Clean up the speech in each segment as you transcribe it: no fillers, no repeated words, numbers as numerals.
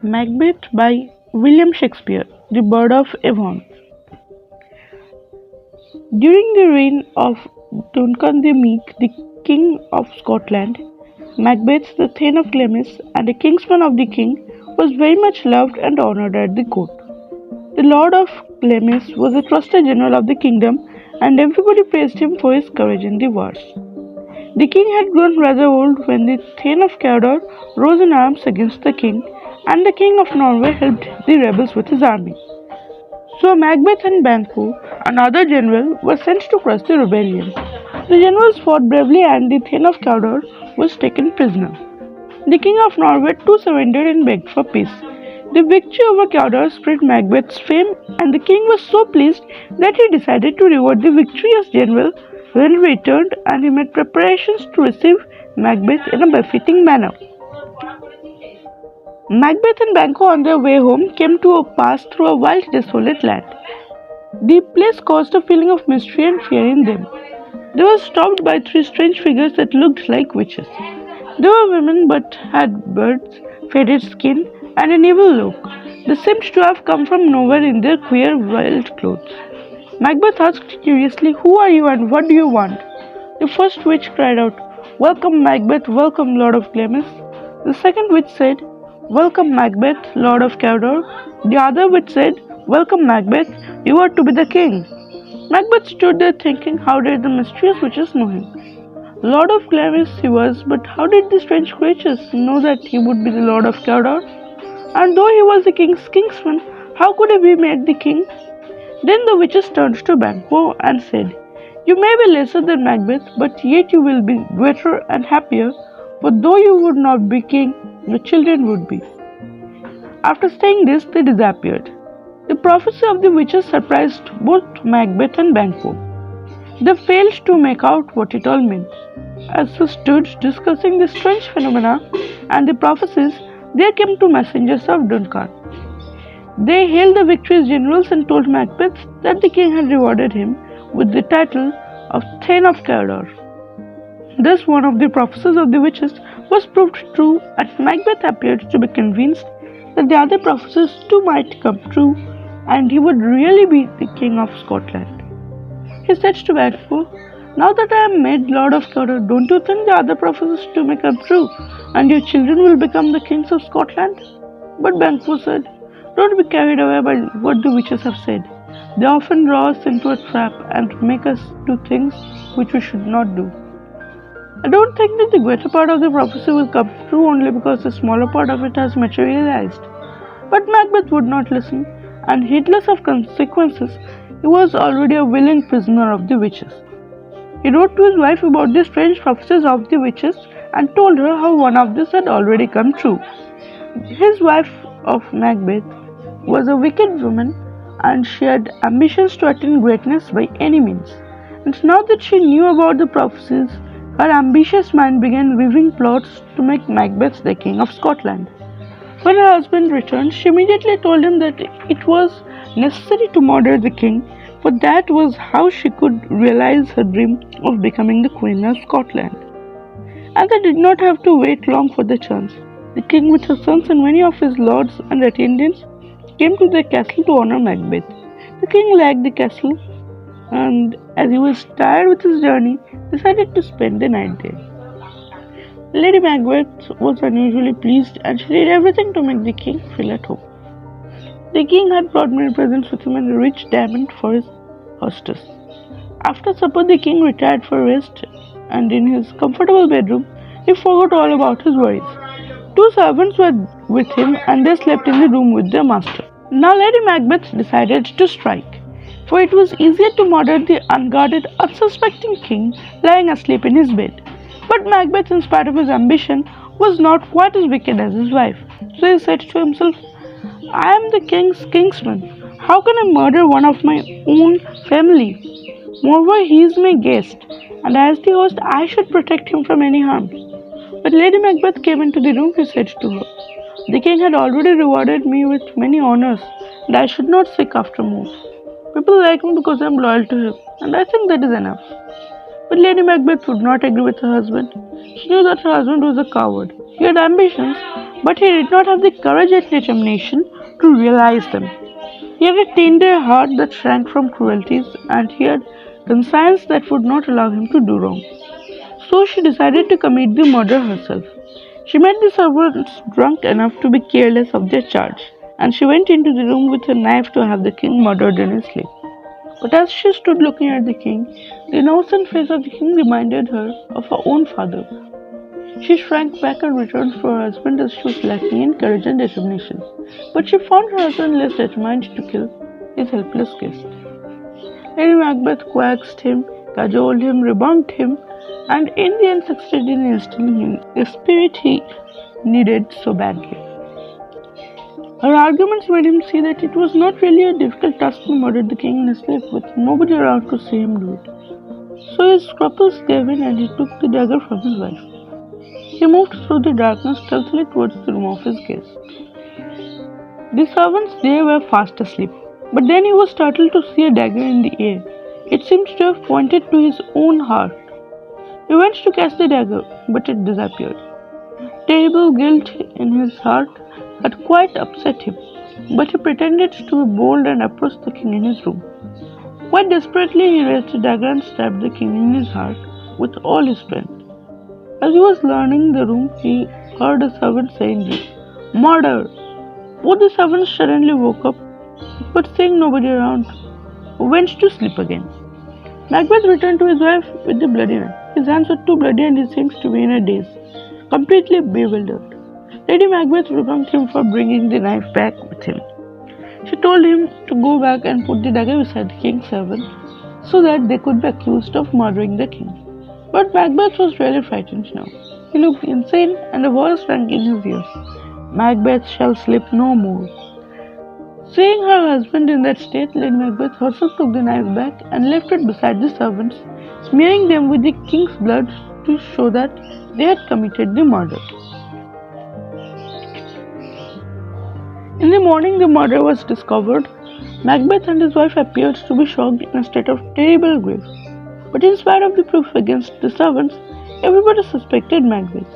Macbeth by William Shakespeare, The Bird of Avon. During the reign of Duncan the Meek, the King of Scotland, Macbeth, the Thane of Glamis, and a kinsman of the king, was very much loved and honoured at the court. The Lord of Glamis was a trusted general of the kingdom, and everybody praised him for his courage in the wars. The king had grown rather old when the Thane of Cawdor rose in arms against the king, and the king of Norway helped the rebels with his army. So Macbeth and Banquo, another general, were sent to crush the rebellion. The generals fought bravely and the Thane of Cawdor was taken prisoner. The king of Norway too surrendered and begged for peace. The victory over Cawdor spread Macbeth's fame, and the king was so pleased that he decided to reward the victorious general when he returned, and he made preparations to receive Macbeth in a befitting manner. Macbeth and Banquo on their way home came to a pass through a wild, desolate land. The place caused a feeling of mystery and fear in them. They were stopped by three strange figures that looked like witches. They were women but had beards, faded skin, and an evil look. They seemed to have come from nowhere in their queer, wild clothes. Macbeth asked curiously, "Who are you and what do you want?" The first witch cried out, "Welcome, Macbeth, welcome, Lord of Glamis." The second witch said, "Welcome, Macbeth, Lord of Cawdor." The other witch said, "Welcome, Macbeth, you are to be the king." Macbeth stood there thinking, how did the mysterious witches know him? Lord of Glamis he was, but how did the strange creatures know that he would be the Lord of Cawdor? And though he was the king's kinsman, how could he be made the king? Then the witches turned to Banquo and said, "You may be lesser than Macbeth, but yet you will be greater and happier, for though you would not be king, your children would be." After saying this, they disappeared. The prophecy of the witches surprised both Macbeth and Banquo. They failed to make out what it all meant. As they stood discussing the strange phenomena and the prophecies, there came two messengers of Duncan. They hailed the victorious generals and told Macbeth that the king had rewarded him with the title of Thane of Cawdor. Thus one of the prophecies of the witches was proved true, and Macbeth appeared to be convinced that the other prophecies too might come true, and he would really be the king of Scotland. He said to Banquo, "Now that I am made Lord of Cawdor, don't you think the other prophecies too may come true, and your children will become the kings of Scotland?" But Banquo said, "Don't be carried away by what the witches have said. They often draw us into a trap and make us do things which we should not do. I don't think that the greater part of the prophecy will come true only because the smaller part of it has materialized." But Macbeth would not listen, and heedless of consequences, he was already a willing prisoner of the witches. He wrote to his wife about the strange prophecies of the witches and told her how one of these had already come true. His wife of Macbeth was a wicked woman, and she had ambitions to attain greatness by any means. And now that she knew about the prophecies, her ambitious mind began weaving plots to make Macbeth the king of Scotland. When her husband returned, she immediately told him that it was necessary to murder the king, for that was how she could realize her dream of becoming the Queen of Scotland. And they did not have to wait long for the chance. The king with his sons and many of his lords and attendants came to the castle to honor Macbeth. The king liked the castle, and as he was tired with his journey, decided to spend the night there. Lady Macbeth was unusually pleased, and she did everything to make the king feel at home. The king had brought many presents with him and a rich diamond for his hostess. After supper, the king retired for rest, and in his comfortable bedroom, he forgot all about his worries. Two servants were with him, and they slept in the room with their master. Now Lady Macbeth decided to strike, for it was easier to murder the unguarded, unsuspecting king lying asleep in his bed. But Macbeth, in spite of his ambition, was not quite as wicked as his wife. So he said to himself, "I am the king's kinsman. How can I murder one of my own family? Moreover, he is my guest, and as the host, I should protect him from any harm." When Lady Macbeth came into the room, he said to her, "The king had already rewarded me with many honors, and I should not seek after more. People like me because I am loyal to him, and I think that is enough." But Lady Macbeth would not agree with her husband. She knew that her husband was a coward. He had ambitions, But he did not have the courage and determination to realize them. He had a tender heart that shrank from cruelties, and he had conscience that would not allow him to do wrong. So she decided to commit the murder herself. She made the servants drunk enough to be careless of their charge, and she went into the room with a knife to have the king murdered in his sleep. But as she stood looking at the king, the innocent face of the king reminded her of her own father. She shrank back and returned for her husband as she was lacking in courage and determination. But she found her husband less determined to kill his helpless guest. Lady Macbeth coaxed him, cajoled him, rebunked him, and in the end succeeded in instilling him the spirit he needed so badly. Her arguments made him see that it was not really a difficult task to murder the king in his sleep with nobody around to see him do it. So his scruples gave in and he took the dagger from his wife. He moved through the darkness stealthily towards the room of his guest. The servants there were fast asleep, but then he was startled to see a dagger in the air. It seemed to have pointed to his own heart. He went to catch the dagger, but it disappeared. Terrible guilt in his heart had quite upset him, but he pretended to be bold and approached the king in his room. Quite desperately, he raised the dagger and stabbed the king in his heart with all his strength. As he was leaving the room, he heard a servant saying, "Murder!" Both the servants suddenly woke up, but seeing nobody around, went to sleep again. Macbeth returned to his wife with the bloody knife. His hands were too bloody and he seemed to be in a daze, completely bewildered. Lady Macbeth rebuked him for bringing the knife back with him. She told him to go back and put the dagger beside the king's servant so that they could be accused of murdering the king. But Macbeth was really frightened now. He looked insane and a voice rang in his ears. "Macbeth shall sleep no more." Seeing her husband in that state, Lady Macbeth herself took the knife back and left it beside the servants, smearing them with the king's blood to show that they had committed the murder. In the morning, the murder was discovered. Macbeth and his wife appeared to be shocked in a state of terrible grief. But in spite of the proof against the servants, everybody suspected Macbeth.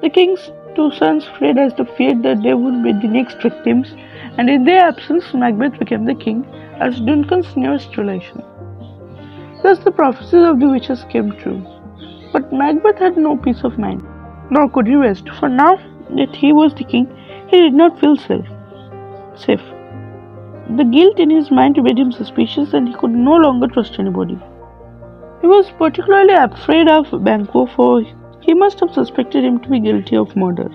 The king's two sons fled as they feared that they would be the next victims, and in their absence, Macbeth became the king as Duncan's nearest relation. Thus, the prophecies of the witches came true. But Macbeth had no peace of mind, nor could he rest, for now that he was the king, he did not feel safe. The guilt in his mind made him suspicious, and he could no longer trust anybody. He was particularly afraid of Banquo, for he must have suspected him to be guilty of murder.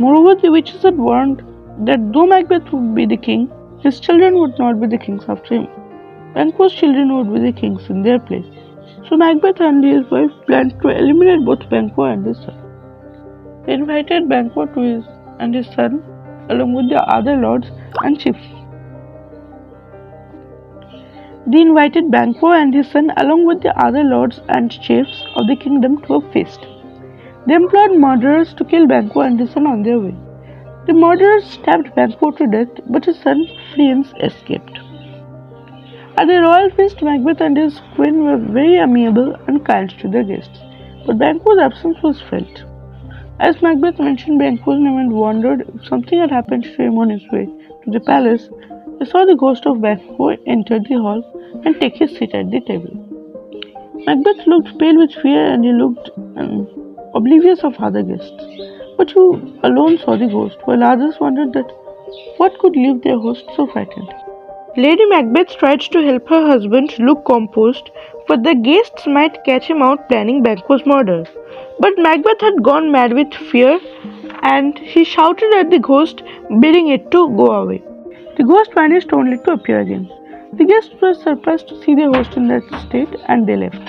Moreover, the witches had warned that though Macbeth would be the king, his children would not be the kings after him. Banquo's children would be the kings in their place. So Macbeth and his wife planned to eliminate both Banquo and his son. They invited Banquo and his son along with the other lords and chiefs. They invited Banquo and his son along with the other lords and chiefs of the kingdom to a feast. They employed murderers to kill Banquo and his son on their way. The murderers stabbed Banquo to death, but his son Fleance escaped. At the royal feast, Macbeth and his queen were very amiable and kind to their guests, but Banquo's absence was felt. As Macbeth mentioned Banquo's name and wondered if something had happened to him on his way to the palace, he saw the ghost of Banquo enter the hall and take his seat at the table. Macbeth looked pale with fear and he looked oblivious of other guests, but who alone saw the ghost, while others wondered that what could leave their host so frightened. Lady Macbeth tried to help her husband look composed, for the guests might catch him out planning Banquo's murder. But Macbeth had gone mad with fear, and he shouted at the ghost, bidding it to go away. The ghost vanished only to appear again. The guests were surprised to see their host in that state, and they left.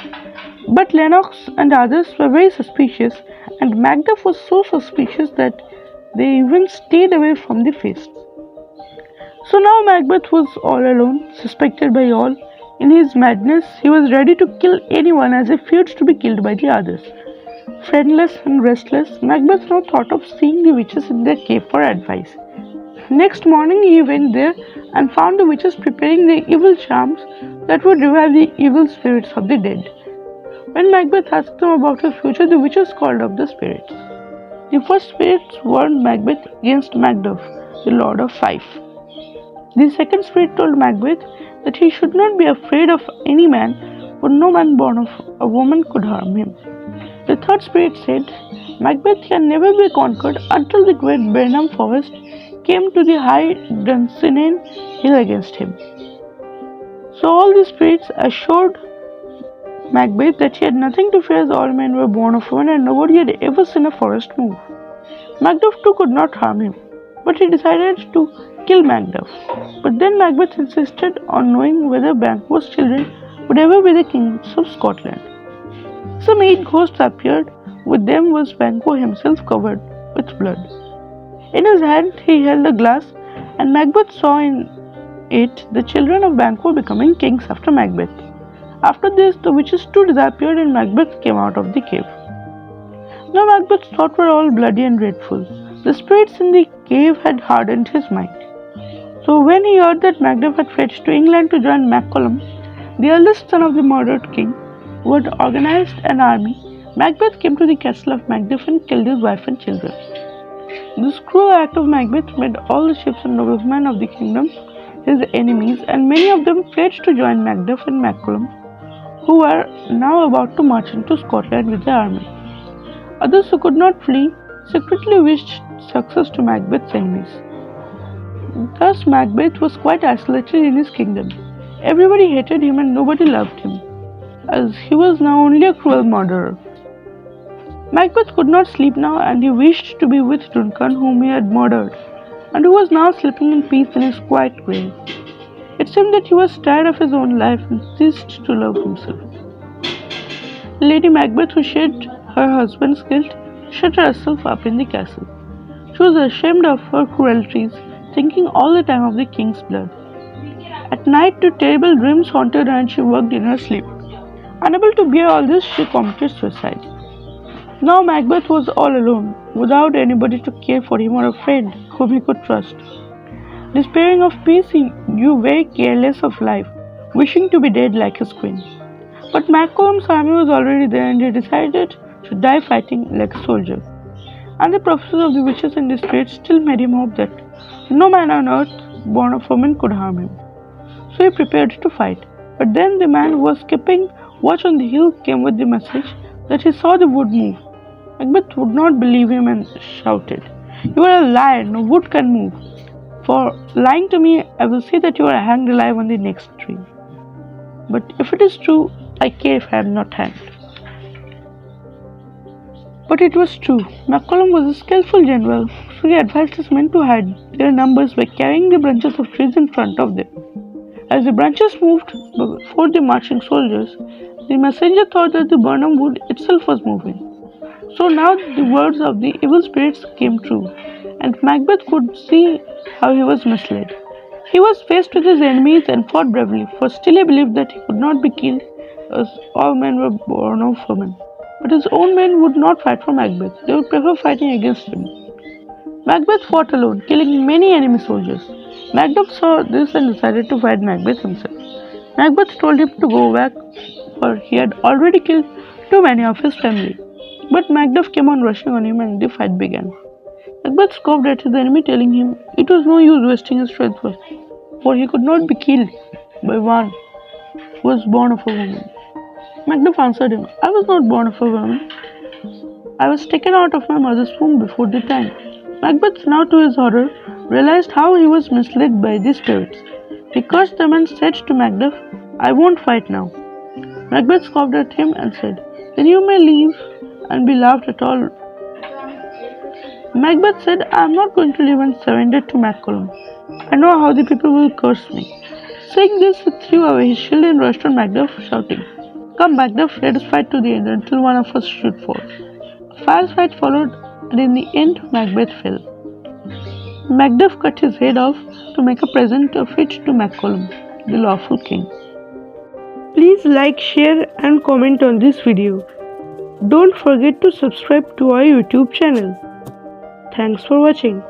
But Lennox and others were very suspicious, and Macbeth was so suspicious that they even stayed away from the feast. So now Macbeth was all alone, suspected by all. In his madness, he was ready to kill anyone as he feared to be killed by the others. Friendless and restless, Macbeth now thought of seeing the witches in their cave for advice. Next morning he went there and found the witches preparing the evil charms that would revive the evil spirits of the dead. When Macbeth asked them about her future, the witches called up the spirits. The first spirits warned Macbeth against Macduff, the Lord of Fife. The second spirit told Macbeth that he should not be afraid of any man, for no man born of a woman could harm him. The third spirit said, Macbeth can never be conquered until the great Burnham forest came to the high Dunsinane hill against him. So all the spirits assured Macbeth that he had nothing to fear as all men were born of women and nobody had ever seen a forest move. Macduff too could not harm him, but he decided to kill Macduff. But then Macbeth insisted on knowing whether Banquo's children would ever be the kings of Scotland. Some 8 ghosts appeared. With them was Banquo himself covered with blood. In his hand he held a glass, and Macbeth saw in it the children of Banquo becoming kings after Macbeth. After this, the witches too disappeared and Macbeth came out of the cave. Now Macbeth's thoughts were all bloody and dreadful. The spirits in the cave had hardened his mind. So when he heard that Macduff had fled to England to join Maccallum, the eldest son of the murdered king, who had organized an army, Macbeth came to the castle of Macduff and killed his wife and children. This cruel act of Macbeth made all the chiefs and noblemen of the kingdom his enemies, and many of them fled to join Macduff and Maccallum, who were now about to march into Scotland with the army. Others who could not flee secretly wished success to Macbeth's enemies. Thus Macbeth was quite isolated in his kingdom. Everybody hated him and nobody loved him, as he was now only a cruel murderer. Macbeth could not sleep now, and he wished to be with Duncan, whom he had murdered, and who was now sleeping in peace in his quiet grave. It seemed that he was tired of his own life and ceased to love himself. Lady Macbeth, who shared her husband's guilt, shut herself up in the castle. She was ashamed of her cruelties, thinking all the time of the king's blood. At night, two terrible dreams haunted her and she worked in her sleep. Unable to bear all this, she committed suicide. Now Macbeth was all alone, without anybody to care for him or a friend whom he could trust. Despairing of peace, he grew very careless of life, wishing to be dead like his queen. But Maccallum's army was already there and he decided to die fighting like a soldier. And the prophecies of the witches and the spirits still made him hope that no man on earth born of woman could harm him. So he prepared to fight. But then the man who was keeping watch on the hill came with the message that he saw the wood move. Macbeth would not believe him and shouted, "You are a liar, no wood can move. For lying to me, I will say that you are hanged alive on the next tree. But if it is true, I care if I am not hanged." But it was true. Maccallum was a skillful general, so he advised his men to hide their numbers by carrying the branches of trees in front of them. As the branches moved before the marching soldiers, the messenger thought that the Burnham wood itself was moving. So now the words of the evil spirits came true, and Macbeth could see how he was misled. He was faced with his enemies and fought bravely, for still he believed that he could not be killed, as all men were born of women. But his own men would not fight for Macbeth. They would prefer fighting against him. Macbeth fought alone, killing many enemy soldiers. Macduff saw this and decided to fight Macbeth himself. Macbeth told him to go back, for he had already killed too many of his family. But Macduff came on rushing on him and the fight began. Macbeth scoffed at his enemy, telling him it was no use wasting his strength, for he could not be killed by one who was born of a woman. Macduff answered him, "I was not born of a woman. I was taken out of my mother's womb before the time." Macbeth, now to his horror, realized how he was misled by the spirits. He cursed them and said to Macduff, "I won't fight now." Macbeth scoffed at him and said, "Then you may leave and be laughed at all." Macbeth said, "I am not going to leave and surrender to Maccallum. I know how the people will curse me." Saying this, he threw away his shield and rushed on Macduff, shouting, "Come, Macduff, let us fight to the end until one of us should fall." A fierce fight followed, and in the end, Macbeth fell. Macduff cut his head off to make a present of it to Maccallum, the lawful king. Please like, share, and comment on this video. Don't forget to subscribe to our YouTube channel. Thanks for watching.